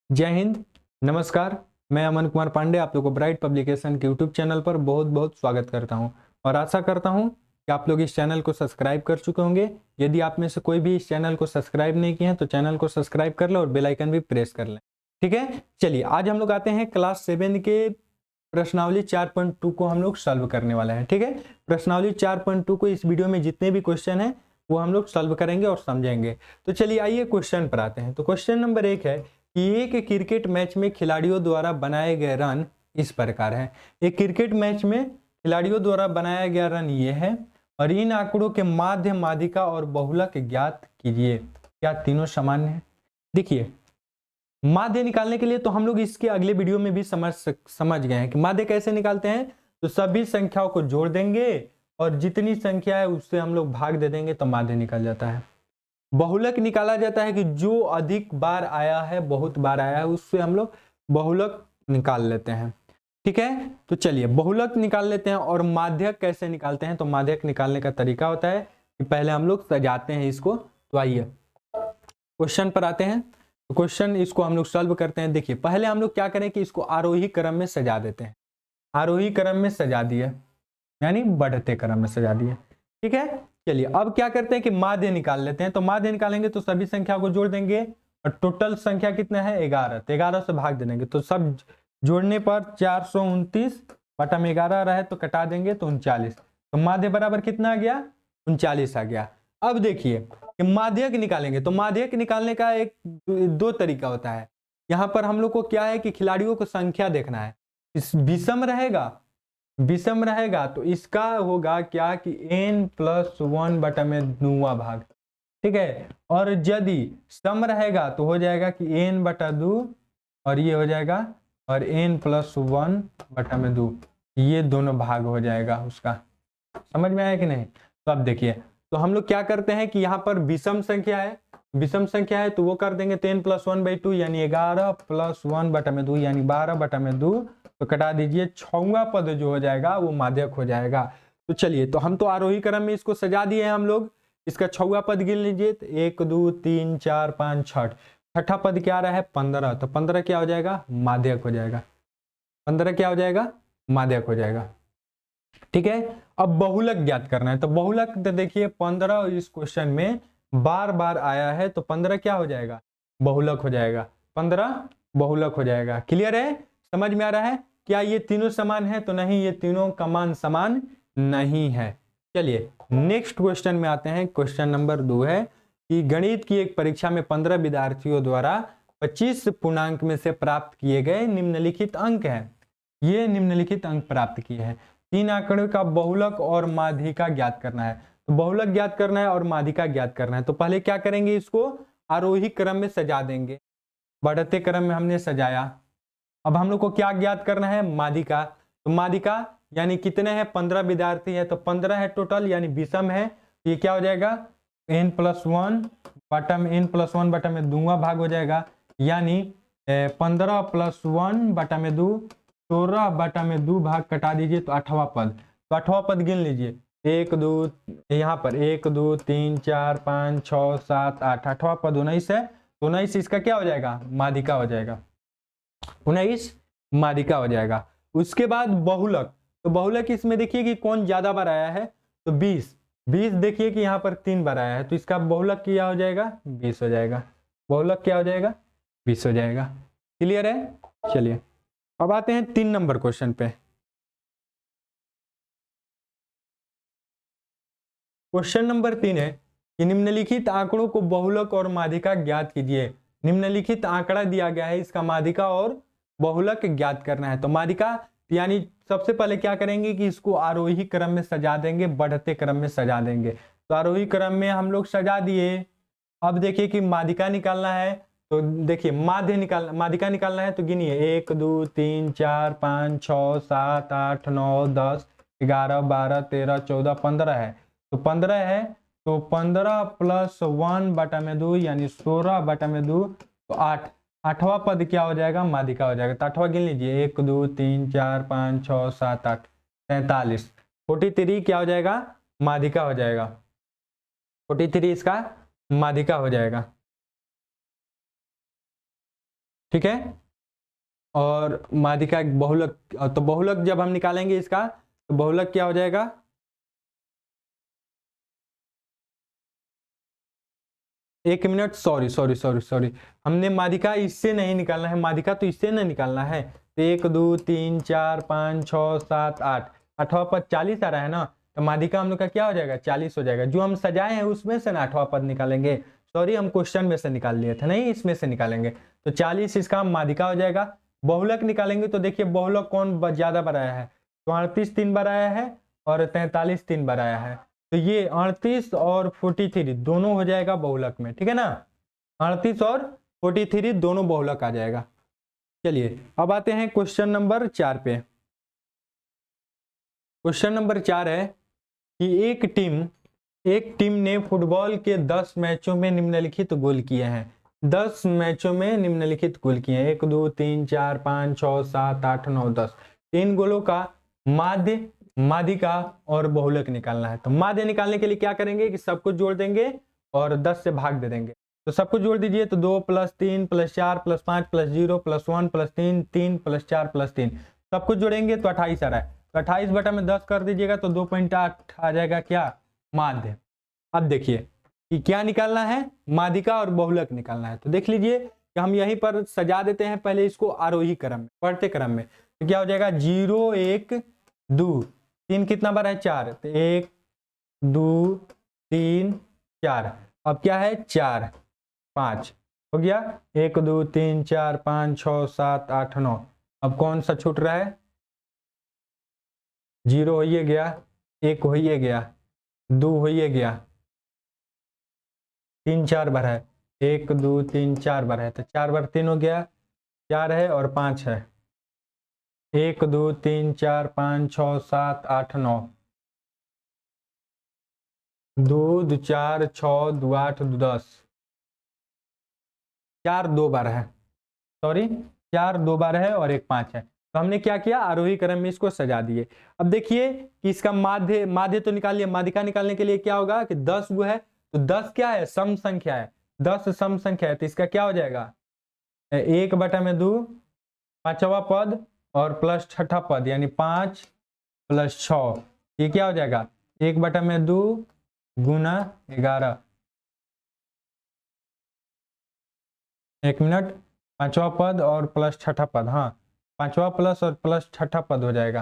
जय हिंद, नमस्कार। मैं अमन कुमार पांडे आप लोगों को ब्राइट पब्लिकेशन के यूट्यूब चैनल पर बहुत बहुत स्वागत करता हूं और आशा करता हूं कि आप लोग इस चैनल को सब्सक्राइब कर चुके होंगे। यदि आप में से कोई भी इस चैनल को सब्सक्राइब नहीं किए हैं तो चैनल को सब्सक्राइब कर लें और बेल आइकन भी प्रेस कर लें। ठीक है, चलिए आज हम लोग आते हैं क्लास 7 के प्रश्नावली 4.2 को हम लोग सॉल्व करने वाले हैं। ठीक है, प्रश्नावली 4.2 को इस वीडियो में जितने भी क्वेश्चन है वो हम लोग सॉल्व करेंगे और समझेंगे। तो चलिए आइए क्वेश्चन पर आते हैं। तो क्वेश्चन नंबर 1 है कि एक क्रिकेट मैच में खिलाड़ियों द्वारा बनाए गए रन इस प्रकार है। एक क्रिकेट मैच में खिलाड़ियों द्वारा बनाया गया रन ये है और इन आंकड़ों के माध्य, माध्यिका और बहुलक ज्ञात कीजिए। क्या तीनों समान है? देखिए, माध्य निकालने के लिए तो हम लोग इसके अगले वीडियो में भी समझ गए हैं कि माध्य कैसे निकालते हैं। तो सभी संख्याओं को जोड़ देंगे और जितनी संख्या है उससे हम लोग भाग दे देंगे तो माध्य निकल जाता है। बहुलक निकाला जाता है कि जो अधिक बार आया है, बहुत बार आया है, उससे हम लोग बहुलक निकाल लेते हैं। ठीक है, तो चलिए बहुलक निकाल लेते हैं। और माध्यक कैसे निकालते हैं? तो माध्यक निकालने का तरीका होता है कि पहले हम लोग सजाते हैं इसको। तो आइए क्वेश्चन पर आते हैं। तो क्वेश्चन इसको हम लोग सॉल्व करते हैं। देखिए, पहले हम लोग क्या करें कि इसको आरोही क्रम में सजा देते हैं। आरोही क्रम में सजा दिए यानी बढ़ते क्रम में सजा दिए। ठीक है, चलिए अब क्या करते हैं कि माध्य निकाल लेते हैं। तो माध्य निकालेंगे तो सभी संख्या को जोड़ देंगे और टोटल संख्या कितना है? 11। तो 11 से भाग दे देंगे तो सब जोड़ने पर 429 बटा में 11 रहे तो कटा देंगे तो 39। तो माध्य बराबर कितना आ गया? 39 आ गया। अब देखिए कि माध्यक निकालेंगे तो माध्यक निकालने का एक दो तरीका होता है। यहाँ पर हम लोग को क्या है कि खिलाड़ियों को संख्या देखना है। इस विषम रहेगा तो इसका होगा क्या कि n+1 बटा में 2वां भाग। ठीक है, और यदि सम रहेगा तो हो जाएगा कि n बटा 2 और ये हो जाएगा और n+1 बटा में 2, ये दोनों भाग हो जाएगा उसका। समझ में आया कि नहीं? तो अब देखिए, तो हम लोग क्या करते हैं कि यहाँ पर विषम संख्या है तो वो कर देंगे तो n+1/2 यानी 11+1 बटा में 2 यानी 12 बटा में 2। तो कटा दीजिए, 6वां पद जो हो जाएगा वो माध्यक हो जाएगा। तो चलिए, तो हम तो आरोही क्रम में इसको सजा दिए हैं हम लोग। इसका 6वां पद गिन लीजिए तो 1 2 3 4 5 6। छठा पद क्या रहा है? 15। तो 15 क्या हो जाएगा? माध्यक हो जाएगा। 15 क्या हो जाएगा? माध्यक हो जाएगा। ठीक है, अब बहुलक ज्ञात करना है। तो बहुलक तो देखिए 15 इस क्वेश्चन में बार बार आया है तो 15 क्या हो जाएगा? बहुलक हो जाएगा। 15 बहुलक हो जाएगा। क्लियर है? समझ में आ रहा है? क्या ये तीनों समान है? तो नहीं, ये तीनों का मान समान नहीं है। चलिए नेक्स्ट क्वेश्चन में आते हैं। क्वेश्चन नंबर 2 है कि गणित की एक परीक्षा में 15 विद्यार्थियों द्वारा 25 पूर्णांक में से प्राप्त किए गए निम्नलिखित अंक है। ये निम्नलिखित अंक प्राप्त किए हैं। 3 आंकड़ों का बहुलक और माध्यिका ज्ञात करना है। तो बहुलक ज्ञात करना है और माध्यिका ज्ञात करना है। तो पहले क्या करेंगे, इसको आरोही क्रम में सजा देंगे। बढ़ते क्रम में हमने सजाया। अब हम लोग को क्या ज्ञात करना है? माध्यिका। तो माध्यिका यानी कितने हैं? 15 विद्यार्थी है तो 15 है टोटल यानी विषम है। तो ये क्या हो जाएगा? n+1 बटा में n+1 बटा में 2वां भाग हो जाएगा यानी 15+1 बटा में 2 16 बटा में 2 भाग कटा दीजिए तो 8वां पद। तो 8वां पद गिन लीजिए, 1 2 यहाँ पर 1 2 3 4 5 6 7 8। 8वां पद 19 है तो 19 इसका क्या हो जाएगा? माध्यिका हो जाएगा। 19 माध्यिका हो जाएगा। उसके बाद बहुलक। तो बहुलक इसमें देखिए कि कौन ज्यादा बार आया है? तो 20 देखिए कि यहाँ पर 3 बार आया है तो इसका बहुलक क्या हो जाएगा? 20 हो जाएगा। बहुलक क्या हो जाएगा? 20 हो जाएगा। क्लियर है? चलिए अब आते हैं 3 नंबर क्वेश्चन पे। क्वेश्चन नंबर 3 है कि निम्नलिखित आंकड़ों को बहुलक और माध्यिका ज्ञात कीजिए। निम्नलिखित आंकड़ा दिया गया है, इसका माध्यिका और बहुलक ज्ञात करना है। तो माध्यिका यानी सबसे पहले क्या करेंगे कि इसको आरोही क्रम में सजा देंगे, बढ़ते क्रम में सजा देंगे। तो आरोही क्रम में हम लोग सजा दिए। अब देखिए कि माध्यिका निकालना है। तो देखिए माध्यिका निकालना है तो गिनिए 1 2 3 4 5 6 7 8 9 10 11 12 13 14 15 है। तो 15 है तो 15+1 बटा में 2 यानी 16 बटा में 2 तो 8। 8वां पद क्या हो जाएगा? माध्यिका हो जाएगा। तो 8वां गिन लीजिए 1 2 3 4 5 6 7 8 43। 43 क्या हो जाएगा? माध्यिका हो जाएगा। 43 इसका माध्यिका हो जाएगा। ठीक है। और माध्यिका एक बहुलक, तो बहुलक जब हम निकालेंगे इसका तो बहुलक क्या हो जाएगा, एक minute, sorry sorry sorry sorry, हमने माध्यिका इससे नहीं निकालना है, माध्यिका तो इससे नहीं निकालना है। तो 1 2 3 4 5 6 7 8, 8वां पद 40 आ रहा है ना, तो माध्यिका हम लोग का क्या हो जाएगा, 40 हो जाएगा। जो हम सजाए हैं उसमें से ना 8वां पद निकालेंगे, सॉरी हम क्वेश्चन में से निकाल लिए थे, नहीं इसमें से निकालेंगे। तो 40 इसका माध्यिका हो जाएगा। बहुलक निकालेंगे तो देखिए बहुलक कौन ज्यादा बनाया है, तो 38 3 बार आया है और 43 3 बार आया है। तो ये 38 और 43 दोनों हो जाएगा बहुलक में, ठीक है ना, 38 और 43 दोनों बहुलक आ जाएगा। चलिए अब आते हैं क्वेश्चन नंबर 4 पे। क्वेश्चन नंबर 4 है कि एक टीम ने फुटबॉल के 10 मैचों में निम्नलिखित गोल किए हैं। 10 मैचों में निम्नलिखित गोल किए हैं, 1 2 3 4 5 6 7 8 9 10, 3 गोलों का माध्य, माध्यिका और बहुलक निकालना है। तो माध्य निकालने के लिए क्या करेंगे कि सबको जोड़ देंगे और 10 से भाग दे देंगे। तो सबको जोड़ दीजिए, तो 2 + 3 + 4 + 5 + 0 + 1 + 3 3 + 4 + 3, सबको जोड़ेंगे तो 28 आ रहा है। तो 28 बटा में 10 कर दीजिएगा तो 2.8 आ जाएगा क्या, माध्य। अब देखिए कि क्या निकालना है, माध्यिका और बहुलक निकालना है। तो देख लीजिए कि हम यहीं पर सजा देते हैं पहले इसको आरोही क्रम में, बढ़ते क्रम में। तो क्या हो जाएगा, 0 1 2 3 कितना बार है, 4, तो 1 2 3 4, अब क्या है 4 5 हो गया, 1 2 3 4 5 6 7 8 9, अब कौन सा छूट रहा है, 0 हो ही गया, 1 हो ही गया, 2 हो ही गया, 3 4 बार है, 1 2 3 4 बार है, तो 4 बार 3 हो गया, 4 है और 5 है, 1 2 3 4 5 6 7 8 9, 2 2 4 6 2 8 2 10, 4 2 बार है, सॉरी 4 2 बार है और 1 5 है। तो हमने क्या किया, आरोही क्रम में इसको सजा दिए। अब देखिए कि इसका माध्य, माध्य तो निकाल लिया, माध्यिका निकालने के लिए क्या होगा कि 10 गो है, तो 10 क्या है, सम संख्या है, 10 सम संख्या है, तो इसका क्या हो जाएगा, 1 बटा में 2, 5वां पद और प्लस 6ठा पद यानी 5 + 6, ये क्या हो जाएगा, 1 बटा में 2 गुना 11, 1 मिनट, 5वां पद और प्लस 6ठा पद, हाँ 5वां प्लस और प्लस 6ठा पद हो जाएगा,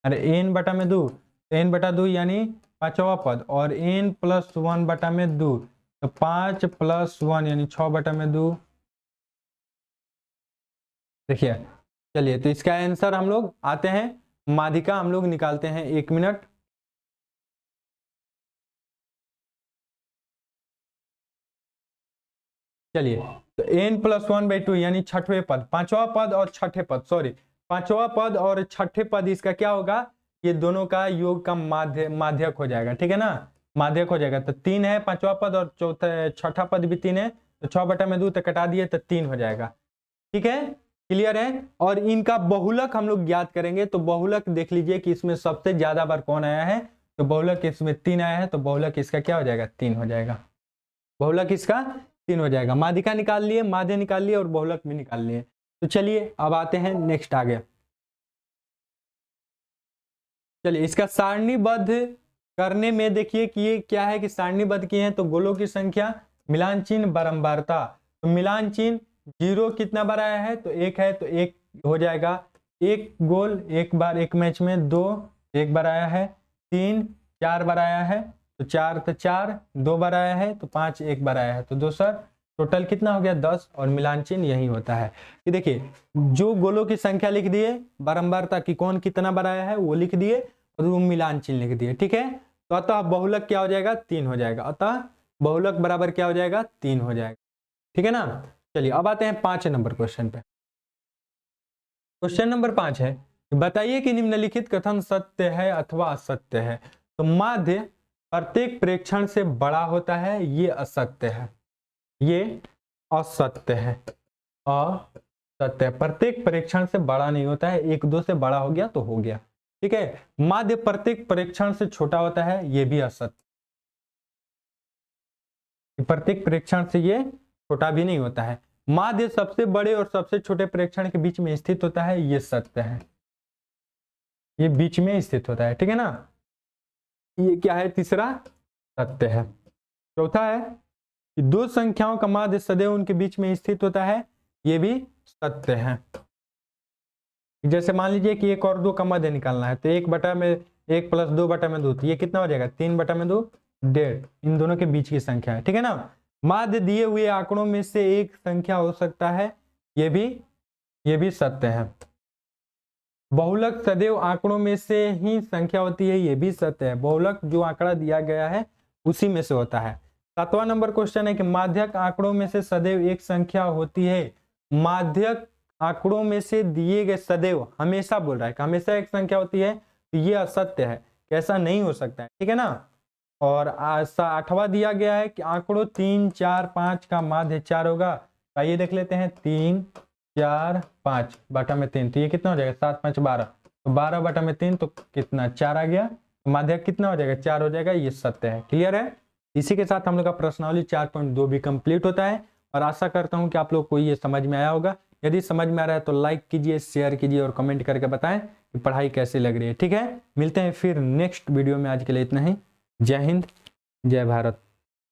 अरे n बटा में 2, n बटा 2 यानी 5वां पद और n + 1 बटा में 2, तो 5 + 1 यानी 6 बटा में 2। देखिए चलिए, तो इसका आंसर हम लोग आते हैं, माध्यिका हम लोग निकालते हैं, 1 मिनट। चलिए, तो n + 1/2 यानी 6ठवें पद, 5वां पद और 6ठे पद, सॉरी 5वां पद और 6ठे पद, इसका क्या होगा, ये दोनों का योग का माध्यक हो जाएगा, ठीक है ना, माध्यक हो जाएगा। तो 3 है 5वां पद और 6ठा पद भी 3 है, तो 6 बटा में 2 तो कटा दिए तो 3 हो जाएगा, ठीक है, क्लियर है। और इनका बहुलक हम लोग ज्ञात करेंगे, तो बहुलक देख लीजिए कि इसमें सबसे ज्यादा बार कौन आया है, तो बहुलक इसमें 3 आया है, तो बहुलक इसका क्या हो जाएगा, 3 हो जाएगा, बहुलक इसका 3 हो जाएगा। माध्यिका निकाल लिए, माध्य निकाल लिए और बहुलक भी निकाल लिए। तो चलिए अब आते हैं नेक्स्ट आगे। चलिए इसका सारणीबद्ध करने में देखिए कि ये क्या है कि सारणीबद्ध किए हैं, तो गोलों की संख्या, मिलान चिन्ह, बारंबारता। तो मिलान चिन्ह 0 कितना बार आया है, तो 1 है, तो 1 हो जाएगा, 1 गोल 1 बार 1 मैच में, 2 1 बार आया है, 3 4 बार आया है, तो 4 तो 4 2 बार आया है, तो 5 1 बार आया है, तो दोस्तों टोटल कितना हो गया 10, और मिलान चिन्ह यही होता है कि देखिए जो गोलों की संख्या लिख दिए, बारंबारता की कौन कितना बार आया है वो लिख दिए, और वो मिलान चिन्ह लिख दिए, ठीक है। तो अतः बहुलक क्या हो जाएगा, 3 हो जाएगा, अतः बहुलक बराबर क्या हो जाएगा, 3 हो जाएगा, ठीक है ना। चलिए अब आते हैं 5 नंबर क्वेश्चन पे। क्वेश्चन नंबर 5 है, बताइए कि निम्नलिखित कथन सत्य है अथवा असत्य है। तो माध्य प्रत्येक प्रेक्षण से बड़ा होता है, ये असत्य है, ये असत्य है, असत्य है, प्रत्येक परीक्षण से बड़ा नहीं होता है, 1 2 से बड़ा हो गया तो हो गया, ठीक है। माध्य प्रत्येक परीक्षण से छोटा होता है, ये भी असत्य, प्रत्येक परीक्षण से ये छोटा भी नहीं होता है। माध्य सबसे बड़े और सबसे छोटे प्रेक्षण के बीच में स्थित होता है, ये सत्य है, ये बीच में स्थित होता है, ठीक है ना। ये क्या है, तीसरा सत्य है। चौथा है कि दो संख्याओं का माध्य सदैव उनके बीच में स्थित होता है, ये भी सत्य है। जैसे मान लीजिए कि 1 और 2 का मध्य निकालना है, तो 1 प्लस 2/2, तो ये कितना हो जाएगा, 3/2, 1.5। इन दोनों के बीच की संख्या है, ठीक है ना। माध्य दिए हुए आंकड़ों में से एक संख्या हो सकता है, ये भी सत्य है। बहुलक सदैव आंकड़ों में से ही संख्या होती है, ये भी सत्य है। बहुलक जो आंकड़ा दिया गया है उसी में से होता है। 7वां नंबर क्वेश्चन है कि माध्यक आंकड़ों में से सदैव एक संख्या होती है। माध्यक आंकड़ों में से दिए गए सदैव, हमेशा बोल रहा है कि हमेशा एक संख्या होती है, तो ये असत्य है, ऐसा नहीं हो सकता है, ठीक है ना। और 8वां दिया गया है कि आंकड़ों 3, 4, 5 का माध्य 4 होगा। आइए देख लेते हैं, 3, 4, 5/3, तो ये कितना हो जाएगा, 7, 5, 12, तो 12/3, तो कितना, 4 आ गया, माध्यक कितना हो जाएगा, 4 हो जाएगा, ये सत्य है। क्लियर है। इसी के साथ हम लोग का प्रश्नावली 4.2 भी कंप्लीट होता है, और आशा करता हूं कि आप लोग को ये समझ में आया होगा। यदि समझ में आ रहा है तो लाइक कीजिए, शेयर कीजिए और कमेंट करके बताएं कि पढ़ाई कैसी लग रही है, ठीक है। मिलते हैं फिर नेक्स्ट वीडियो में, आज के लिए इतना ही। जय हिंद, जय भारत।